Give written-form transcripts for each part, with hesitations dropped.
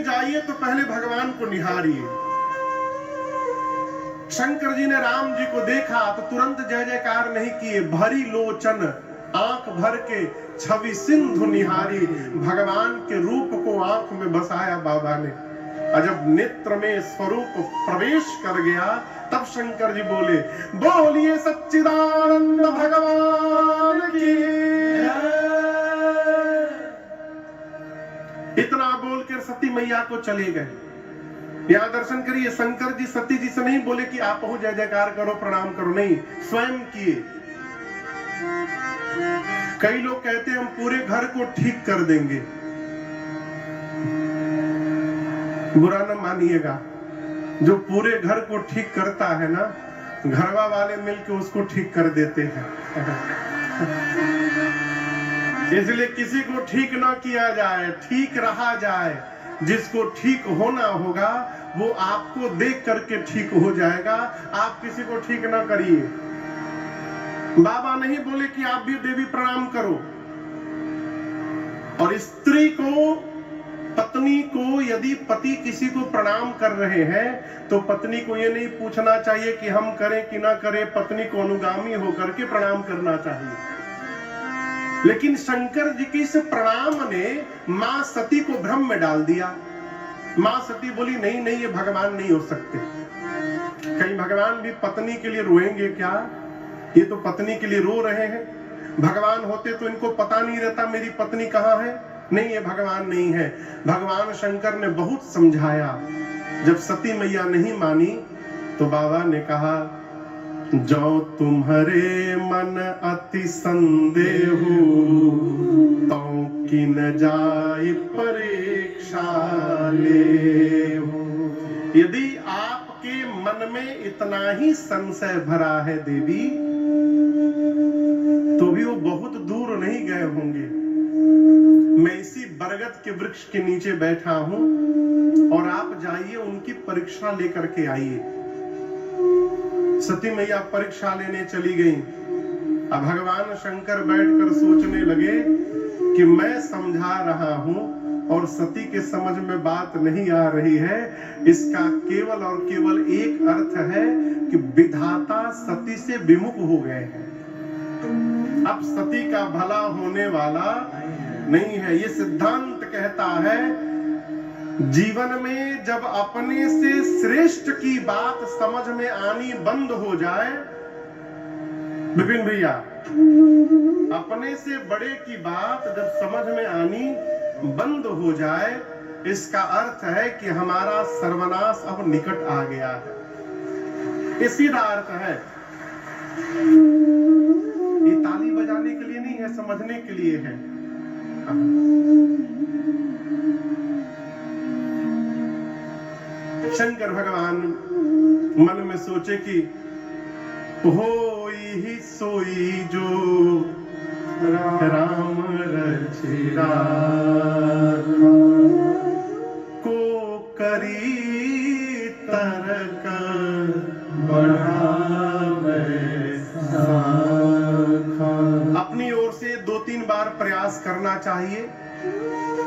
जाइए तो पहले भगवान को निहारिए। शंकर जी ने राम जी को देखा तो तुरंत जय जयकार नहीं किए, भरी लोचन आंख भर के छवि सिंधु निहारी। भगवान के रूप को आंख में बसाया बाबा ने, और जब नेत्र में स्वरूप प्रवेश कर गया तब शंकर जी बोले, बोलिए सच्चिदानंद भगवान की। इतना बोलकर सती मैया को चले गए। यहां दर्शन करिए, शंकर जी सती जी से नहीं बोले कि आप हो जय जयकार करो प्रणाम करो, नहीं, स्वयं किए। कई लोग कहते हैं हम पूरे घर को ठीक कर देंगे, बुरा न मानिएगा। जो पूरे घर को ठीक करता है ना, घरवा वाले मिलकर उसको ठीक कर देते हैं। इसलिए किसी को ठीक ना किया जाए, ठीक रहा जाए। जिसको ठीक होना होगा वो आपको देख करके ठीक हो जाएगा, आप किसी को ठीक ना करिए। बाबा नहीं बोले कि आप भी देवी प्रणाम करो। और स्त्री को, पत्नी को, यदि पति किसी को प्रणाम कर रहे हैं तो पत्नी को ये नहीं पूछना चाहिए कि हम करें कि ना करें, पत्नी को अनुगामी होकर के प्रणाम करना चाहिए। लेकिन शंकर जी की इस प्रणाम ने मां सती को भ्रम में डाल दिया। मां सती बोली, नहीं नहीं, ये भगवान नहीं हो सकते। कहीं भगवान भी पत्नी के लिए रोएंगे क्या? ये तो पत्नी के लिए रो रहे हैं। भगवान होते तो इनको पता नहीं रहता मेरी पत्नी कहाँ है। नहीं, ये भगवान नहीं है। भगवान शंकर ने बहुत समझाया। जब सती मैया नहीं मानी तो बाबा ने कहा, जो तुम्हारे मन अति संदेह तो किन जाय परीक्षा ले। यदि आपके मन में इतना ही संशय भरा है देवी, तो भी वो बहुत दूर नहीं गए होंगे। मैं इसी बरगद के वृक्ष के नीचे बैठा हूं और आप जाइए उनकी परीक्षा लेकर के आइए। सती मैया परीक्षा लेने चली गई। अब भगवान शंकर बैठकर सोचने लगे कि मैं समझा रहा हूं और सती के समझ में बात नहीं आ रही है। इसका केवल और केवल एक अर्थ है कि विधाता सती से विमुख हो गए हैं। अब सती का भला होने वाला नहीं है। ये सिद्धांत कहता है, जीवन में जब अपने से श्रेष्ठ की बात समझ में आनी बंद हो जाए, विपिन भैया, अपने से बड़े की बात जब समझ में आनी बंद हो जाए, इसका अर्थ है कि हमारा सर्वनाश अब निकट आ गया है। ये सीधा अर्थ है। ये ताली बजाने के लिए नहीं है, समझने के लिए है। शंकर भगवान मन में सोचे कि होई ही सोई जो राम रचिरा को करी तरक बढ़ावे। अपनी ओर से 2-3 बार प्रयास करना चाहिए।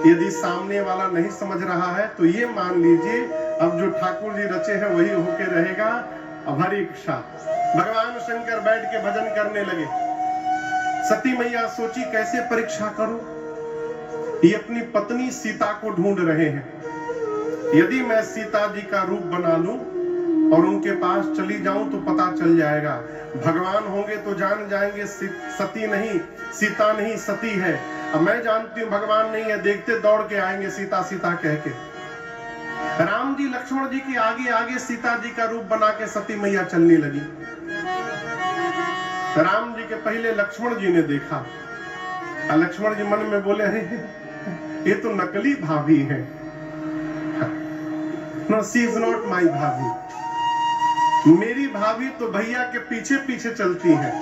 यदि सामने वाला नहीं समझ रहा है तो ये मान लीजिए अब जो ठाकुर जी रचे हैं वही होके रहेगा। अब हरी इच्छा। भगवान शंकर बैठ के भजन करने लगे। सती मैया सोची कैसे परीक्षा करूं। ये अपनी पत्नी सीता को ढूंढ रहे हैं। यदि मैं सीता जी का रूप बना लूं और उनके पास चली जाऊं तो पता चल जाएगा। भगवान होंगे तो जान जाएंगे सती नहीं, सीता नहीं सती है। अब मैं जानती हूँ भगवान नहीं है, देखते दौड़ के आएंगे सीता सीता कह के। राम जी लक्ष्मण जी के आगे आगे सीता जी का रूप बना के सती मैया चलने लगी। राम जी के पहले लक्ष्मण जी ने देखा। लक्ष्मण जी मन में बोले, अरे ये तो नकली भाभी है। No, she is not my भाभी। मेरी भाभी तो भैया के पीछे पीछे चलती है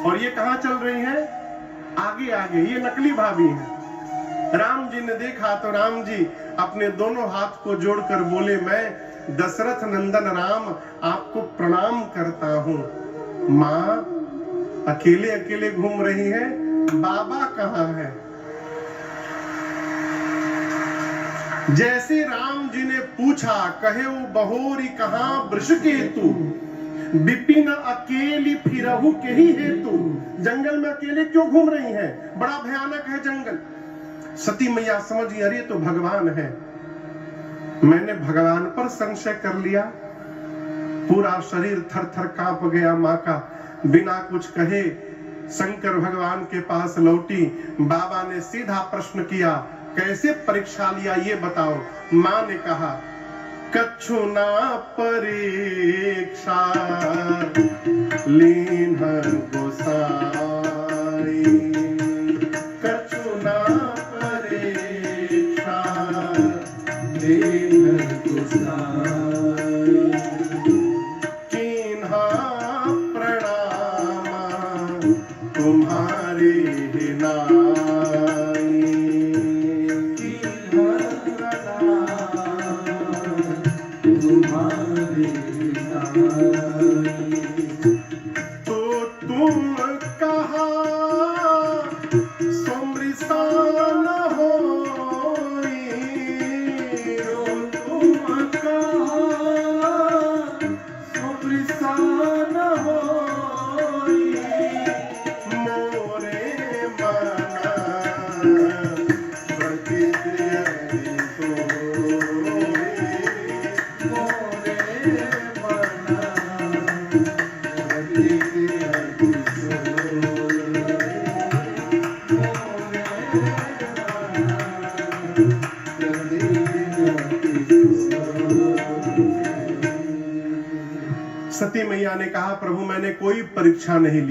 और ये कहां चल रही है? आगे आगे। ये नकली भाभी है। राम जी ने देखा तो राम जी अपने दोनों हाथ को जोड़कर बोले, मैं दशरथ नंदन राम आपको प्रणाम करता हूँ। माँ अकेले अकेले घूम रही है, बाबा कहाँ है? जैसे राम जी ने पूछा, कहे वो बहोरी कहाँ वृष के हेतु, विपिन अकेली फिरहु के ही हेतु। जंगल में अकेले क्यों घूम रही हैं? बड़ा भयानक है जंगल। सती मैया समझ गई, अरे तो भगवान है। मैंने भगवान पर संशय कर लिया। पूरा शरीर थर थर कांप गया। माँ का बिना कुछ कहे शंकर भगवान के पास लौटी। बाबा ने सीधा प्रश्न किया, कैसे परीक्षा लिया ये बताओ। माँ ने कहा, कछु ना परीक्षा लीन्हन गोसाई, कछु ना परीक्षा लीन्हन गोसाई, कीन्हा प्रणाम तुम्हारे ही नाई, कीन्हा तुम्हारे नाई। तो तुम कहा समृसा न होई, तो तुम कहा समृसा न होई, मोरे मना प्रतिक्रिया सती मैया ने कहा, प्रभु मैंने कोई परीक्षा नहीं ली।